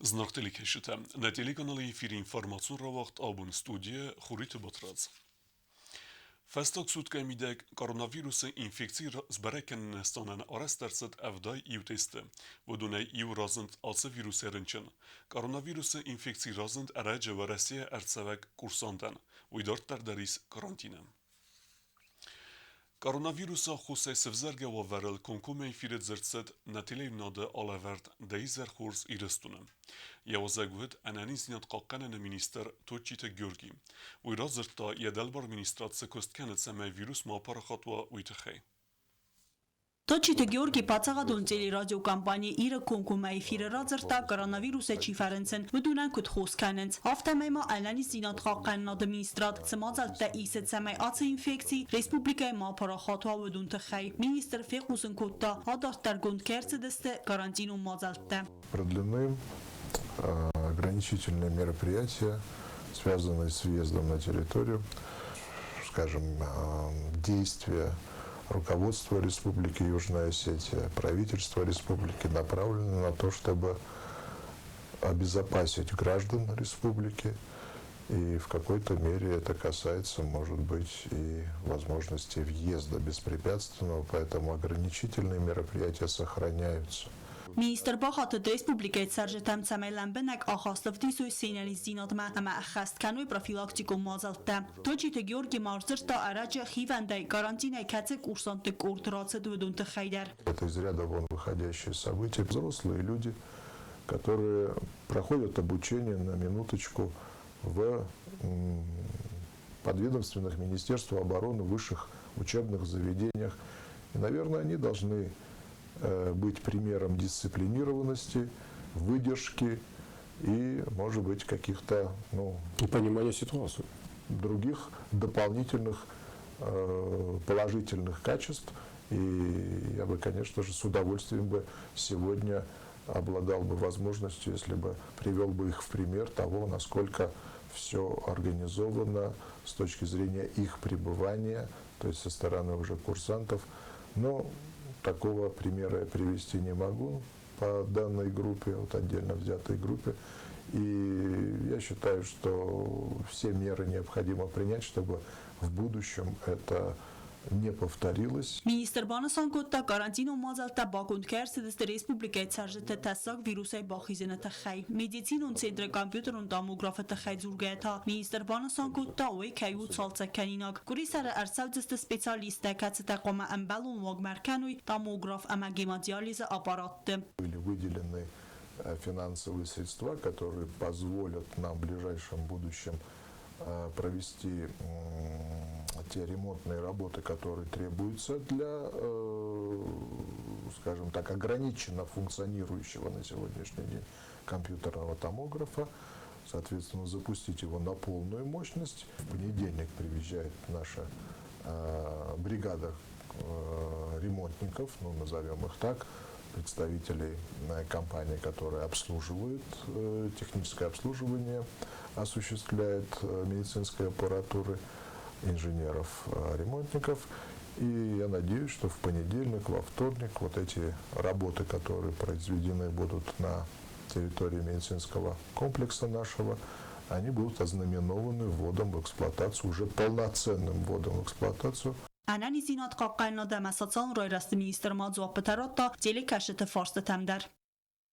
Znarteli keşite, neteli kanalı fir informasyon ravakt abun studye xurite batraz. Festak sud kemidek koronavirüsü infekci zbereken nestanen arasterset evday iu teste. Vodunay iu razınt alsı virüs erinçin. Koronavirüsü infekci razınt aracı ve resiye ertsevek kursanten. Uydart deris karantinem. Koronavirusa xusay sevzerge wa verel konkume firet zertset netile nadı alavert deizer xurs irestunem. Yawazagud ananizniyat qaqqanen minister Toçite Georgi. Uyra zertta yedelbar ministrat se kostkenet seme virus ma paraxatwa uytexey. Toçite Georgi paçagadun celi radyo kampanya ira konkumay firrazırta koronavirüse çiferensin vdunan kut xoskanent. Haftamema alani zinat qaqqan administrat semazalta iset semay atı infekci Respublikaya ma paraxatwa vdun texey. Minister Fekusun kutta adartar gund kersedeste karantinu mazalta. Продлены ограничительные мероприятия, связанные с въездом на территорию, скажем, действия руководства Республики Южная Осетия, правительства республики направлены на то, чтобы обезопасить граждан республики. И в какой-то мере это касается, может быть, и возможности въезда беспрепятственного, поэтому ограничительные мероприятия сохраняются. Minister Baxatı Respublikaya sərcətəm səməyləmbənək axaslıvdisuy senəli zinatmə əmə əxəst kənui profilaktiko mazaltdə. Toçite Georgi marzırta aracı xivəndəy karantinay kətik ursantıq ortıracı düvüdüntü xeydər. Это из ряда вон выходящие события. Взрослые люди, которые проходят обучение на минуточку в подведомственных Министерству обороны высших учебных заведениях. И, наверное, они должны быть примером дисциплинированности, выдержки и, может быть, каких-то и понимания ситуации. Других дополнительных положительных качеств. И я бы, конечно же, с удовольствием бы сегодня обладал бы возможностью, если бы привел бы их в пример того, насколько все организовано с точки зрения их пребывания, то есть со стороны уже курсантов. Но такого примера я привести не могу по данной группе, вот отдельно взятой группе. И я считаю, что все меры необходимо принять, чтобы в будущем это не повторилось. Minister Banasan kotta karantino mazalta bakund kersedeste Respublikaya sərcətə təsaq virusay baxizənə təxey. Medicinun centre kompüterun damografı təxey zurgəyətə. Minister Banasan kotta oy kəyut salca kəninak. Kuri sərə ərsəvcəstə specialistə kətsə qoma əmbəlun vagmərkənuy damograf əməgima dializə aparattı. Были выделены финансовые средства, которые позволят нам в ближайшем будущем провести те ремонтные работы, которые требуются для, скажем так, ограниченно функционирующего на сегодняшний день компьютерного томографа. Соответственно, запустить его на полную мощность. В понедельник приезжает наша бригада ремонтников, назовем их так, представителей компании, которые обслуживают, техническое обслуживание осуществляет медицинской аппаратуры, инженеров-ремонтников. И я надеюсь, что в понедельник, во вторник вот эти работы, которые произведены будут на территории медицинского комплекса нашего, они будут ознаменованы вводом в эксплуатацию, уже полноценным вводом в эксплуатацию. Anani zinat qaqqayna dəməsatsan royrastı minister madzua pətarata celi kəşətə farstı təmdər.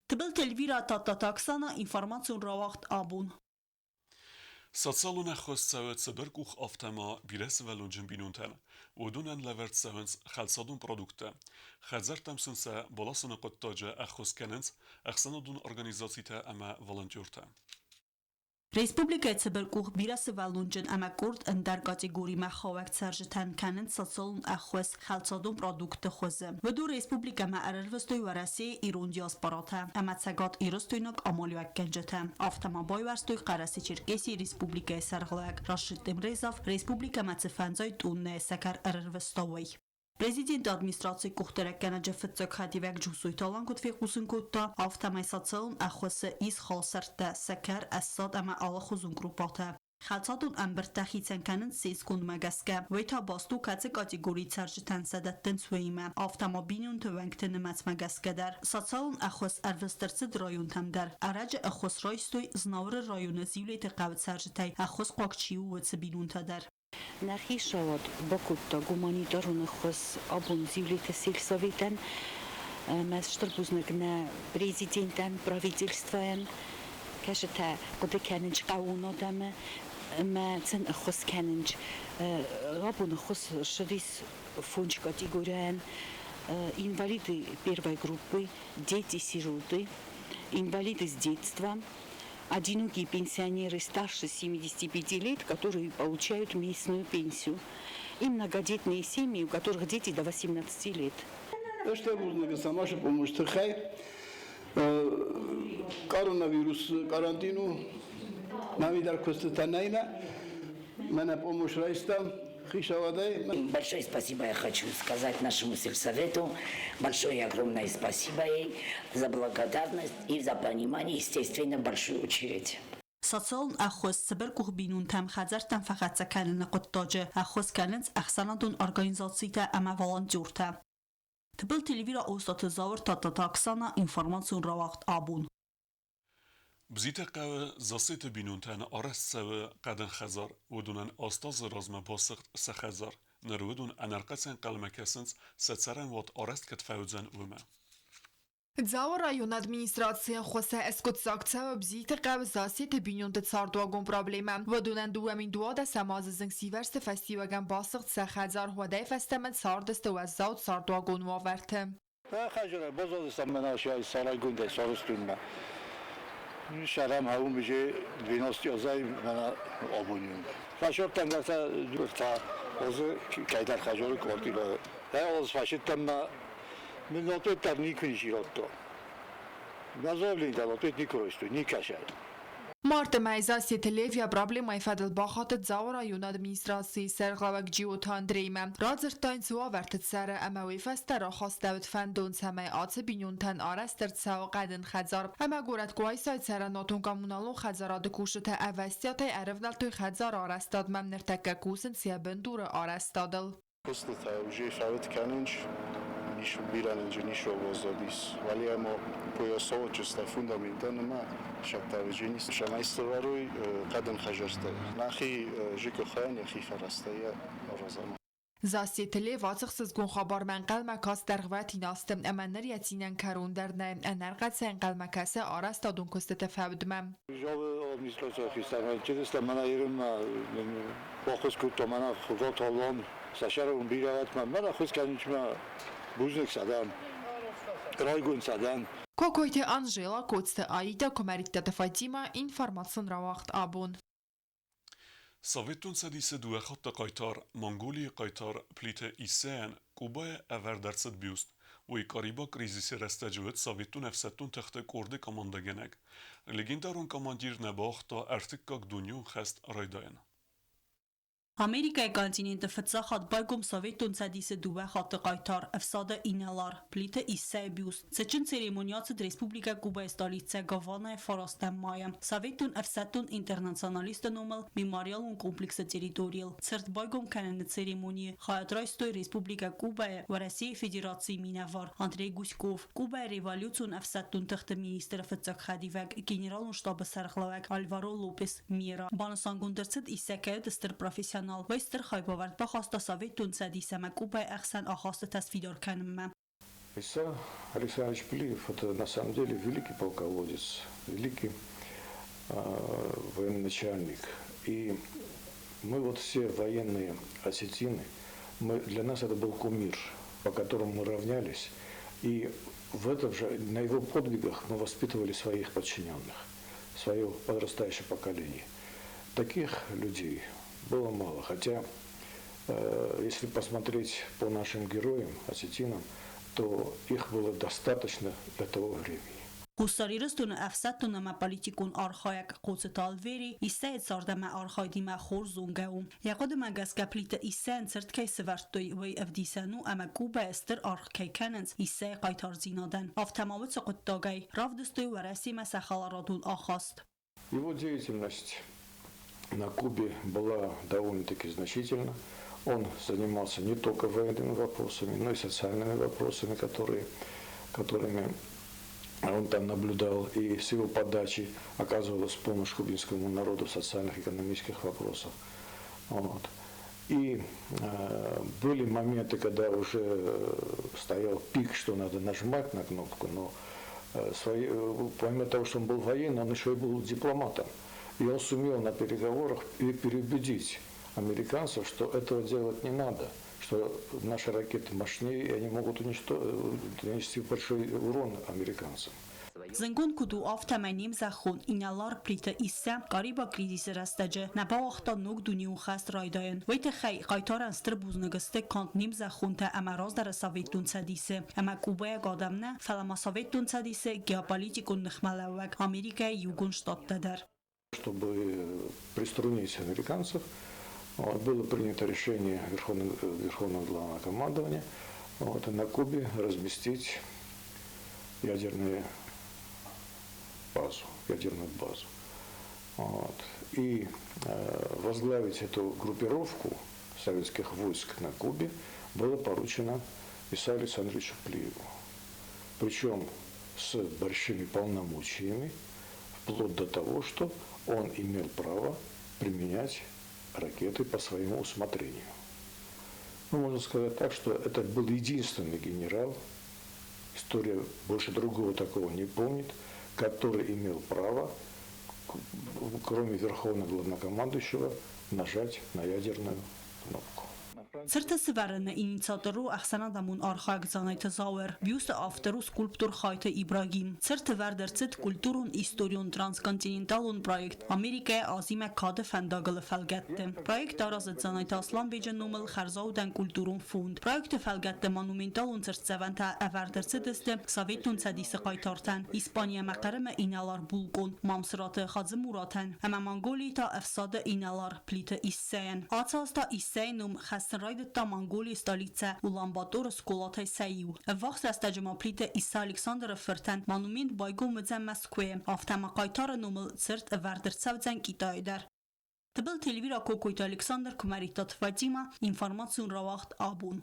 Tıbil telvira taksana informasyon ravaqt abun. Satsaluna xost savet seberkuch aftema bires velunjin binunten. Udunen levert savens xalsadun produkte. Xazartam sinse balasını qottaca axos kenens, axsanadun organizasite ama volontyorte. Respublikaya səbərquq birası valunjin əməkord əndər kategori məxavək sərjətən kənin satsalun əxvəs xalsadun produkte xozı. Vədu Respublika məərərvəstoy vərəsi İron diasporata. Əmətsəqat İrostuynak amalyək gəncətə. Aftama boyvərstoy qarəsi Çirkesi Respublikaya sərğlayək. Raşid Demrezov Respublika mətsifənzay tunne səkər ərərvəstoy. Prezident administrasiya kuxtarəkkənə cəfətcək xədivək cüsuy talan kut fiqusın kutta avtamay satsalın əxvəsi iz xalsərtdə səkər əssad əmə ala xuzun qrupata. Խացատուն ամբրտախիցեն կանն սիսկուն մագասկա վեթա բաստու կացը կատեգորի ցարժտան սադատեն ցույմա ավտոմոբիլյուն թվանքտը նմած մագասկադար սոցիալն ախոս արվստերցը դրոյուն թամդար արաջը ախոս ռոյստոյ զնավրը ռայոնը զիվլետը կավցարժտայ ախոս կոկչիու վցբինուն թադար Նախիշավոտ բոկուտտա գումանիտարունը խոս աբուն զիվլետը սիլսովիտեն մեզ շտրբուզնգնա президентен правительствен кашта կոդեքանիչ կաունոդամը մացն խոսքանիչ աբուն խոս շրիս фонд категориян инвалиды первой группы, дети-сироты, инвалиды с детства, одинокие пенсионеры старше 75 лет, которые получают местную пенсию, и многодетные семьи, у которых дети до 18 лет. То, что нужно сама помощь, коронавирус, карантину, навидар Костатанайна, меня помощь райстам. Большое спасибо я хочу сказать нашему сельсовету. Большое и огромное спасибо ей за благодарность и за понимание, естественно, в большую очередь. Սոցիալն ախոս սբեր կուղբինուն թամ խազարտան ֆաղացականն կոտոջը ախոս կանենց ախսանադուն օրգանիզացիա ամա վոլոնտյուրտա Թբլ տելևիրա օստատը զավր տատատաքսանա ինֆորմացիոն ռավախտ աբուն Բզիտակը զասետը բինունտան արեսցավը կադն խազար ودونن آستاز رازم باسق سخزار نرودون انرقصن قلمکسنس سцарен вот арест катфаудзен ума Ձավը ռայոն ադմինիստրացիան խոսե էսկոծակցավը բզիտը կավ զասիետը բինյոնտը ծարդուագոն պրոբլեմը վդունեն դուամին դուադա սամազը զնգսիվերսը ֆեստիվագան բասղ ծախազար հոդայ ֆեստեմեն ծարդստը վազզաուտ ծարդուագոն ուավերթը Խաջորը բոզոդս ամենաշի այս սարայգունդ է սարստունմա Շարամ հաում իժե 90-յոզայ mənə abunuyum. Faşort tengasa ta ozu kaydar xajorı kortilo. Ya oz faşittem ma minnotu ternikün jirotto. Gazovlin da lopet nikorostu, nikaşay. Մարտը մայզասիետը լևյա պրոբլեմայ ֆադել բախատը ձավը ռայոն ադմինիստրացիի սերղավակ ջիոթ Անդրեյմը ռաձրտայն ծուավերտը ծարը ամավի ֆեստարը խոստավդ ֆանդոնց համայ ացը բինյոնթան արաստր ծավ qadın խազար ամա գորատ գոյսայ ծարը նոտուն կամունալուն խազարադը կուշը թե ավաստյատայ արևնալ տույ խազար արաստاد մամներտակա կուսն սիաբնդուրը արաստադլ Պստը ուժի շավետ կանինչ nici bilancio, nici ozodis. Valiamo poi osocio sta fundamentalna шактавжини шамайстоваруй qadın xajasta. Naxi jiko xan yaxi farastaya rozama. Զասիետը լև ացղսыз գուն խաբարման qalmakas դերղվատին աստեմ əmənlər yətinən karundərnə ənərqացən qalmakası arastadun kostete fəbdməm. Jove administratsiya xistəmən çedəstə mənə yerim baxız kutomana xudot olon saşarım biravatmam. Mənə xuz kəniçmə buznik sadan. Raygun sadan. Կոկոյթե Անժելա կոծտը այդա կոմարիտտը Ֆատիմա ինֆորմացիոն ռավախտ աբուն Sovetun sadise due hatta qaytar Mongolia qaytar plite isen Kuba everderset bust و قریبا کریزیس رستجوت Sovetun efsetun تخت کرد کماندگنگ لگندارون کماندیر نباخت تا ارتکاک دنیون خست رایداین Amerikայի կոնտինենտը ֆծախատ բայգում սովետուն ցադիսը դուվա խատը qaytar əfsada inalar plitə İsəbius Seçin seremoniası Respublika Kuba stolica Gavana Forostan Maya Sovetun əfsatun internaționalistă număl Memorialun complexă teritorial Cert байгում կանանը seremoniye Xayatraystoy Respublika Kuba və Rusiya Federasiya minavar Andrey Guskov Kuba revolyusiyon əfsatun təxtə ministrə fծակ xadivak generalun ştabı sərxlavak Alvaro Lopez Miera Banasangundırçıd İsəkayət stır professional Вестер хайбовард ба хоста Советун садисама Куба ахсан ахоста тасвидор канма. Иса Александрович Плиев это на самом деле великий полководец, великий военачальник. И мы вот все военные осетины, для нас это был кумир, по которому мы равнялись. И в этом же, на его подвигах мы воспитывали своих подчиненных, свое подрастающее поколение. Таких людей было мало, хотя если посмотреть по нашим героям, осетинам, то их было достаточно для того времени. Հուսարիրստուն əfsatուն ամա պոլիտիկուն արխայակ կոցտալ վերի իսայդ սարդամա արխայդիմա խոր զունգաում Եղոդը մագասկա պլիտը իսայն ծրտքայ սվարտոյ վայ ավդիսանու ամա կուբա էստր արխքայ կանենց իսայ qaytar զինադան ավտամավıцը qıttagay ravdıstoy və rəsimə səxalarādun axast Его деятельность на Кубе была довольно-таки значительна. Он занимался не только военными вопросами, но и социальными вопросами, которыми он там наблюдал, и с его подачи оказывалась помощь кубинскому народу в социальных и экономических вопросах. Вот. И были моменты, когда уже стоял пик, что надо нажимать на кнопку, но помимо того, что он был военным, он еще и был дипломатом. И он сумел на переговорах переубедить американцев, что этого делать не надо, что наши ракеты мощнее, и они могут нанести большой урон американцам. Զնգուն կուդու ավտամայնիմ զախուն ինալար պրիտը իսսա կարիբա կրիզիսը ռաստաջը նաբա ախտանուկ դունի ու խաստ ռայդայն վայտը խայ խայտարան ստրբուզնգստե կանտնիմ զախունտը ամարոզ դարասավետուն ցադիսը ամա կուբայա գադամնա ֆալամասավետուն ցադիսը գեոполитикун նխմալավակ Ամերիկայի յուգուն շտատտադար. Чтобы приструнить американцев, было принято решение Верховного Главного командования на Кубе разместить ядерную базу. И возглавить эту группировку советских войск на Кубе было поручено Исаию Александровичу Плиеву. Причем с большими полномочиями, вплоть до того, что он имел право применять ракеты по своему усмотрению. Ну, можно сказать так, что это был единственный генерал, история больше другого такого не помнит, который имел право, кроме Верховного Главнокомандующего, нажать на ядерную кнопку. Սրտը սվարն ինիցատորու ախսանադամուն արխագծանայթը զաուեր, բյուսը ավտերու սկուլպտուր խայթը Իբրագիմ, սրտը վարդրցիտ կուլտուրուն, իստորիուն, տրանսկոնտինենտալուն պրոյեկտ, Ամերիկայ ազիմը կադը ֆանդագլը ֆալգատտը. Պրոյեկտ արազը ծանայթը ասլան բեջնումըլ խարզաուդան կուլտուրուն ֆունդ. Պրոյեկտը ֆալգատտը մանումենտալուն ծրծավանթա ավարդրցիտստը սավետուն ցադիսը խայթարտան, Իսպանիա մակարմը ինալար բուլկոն, մամսրատը խadzը մուրաթան, ամա Մանգոլիա əfsadə inalar plitə İssəyin. Atsazda İssəyinum Rayda Mongolia stolica Ulan-Bator skolata Saiu. Vaxt astacıma plitə İsa Aleksandrə fırtan monument baygom məcəm Moskvaya. Avtama qaytarı numul sırt vardırtsavcan Kitayдар. Tıbıl televira Kokoyt Aleksandr Kumaritat Fatima informatsiyon ravaqt abun.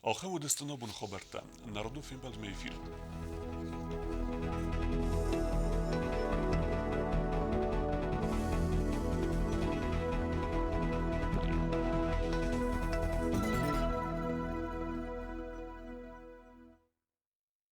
آخه و دستنا بون خبرتا نردو فیلم بعد میفیل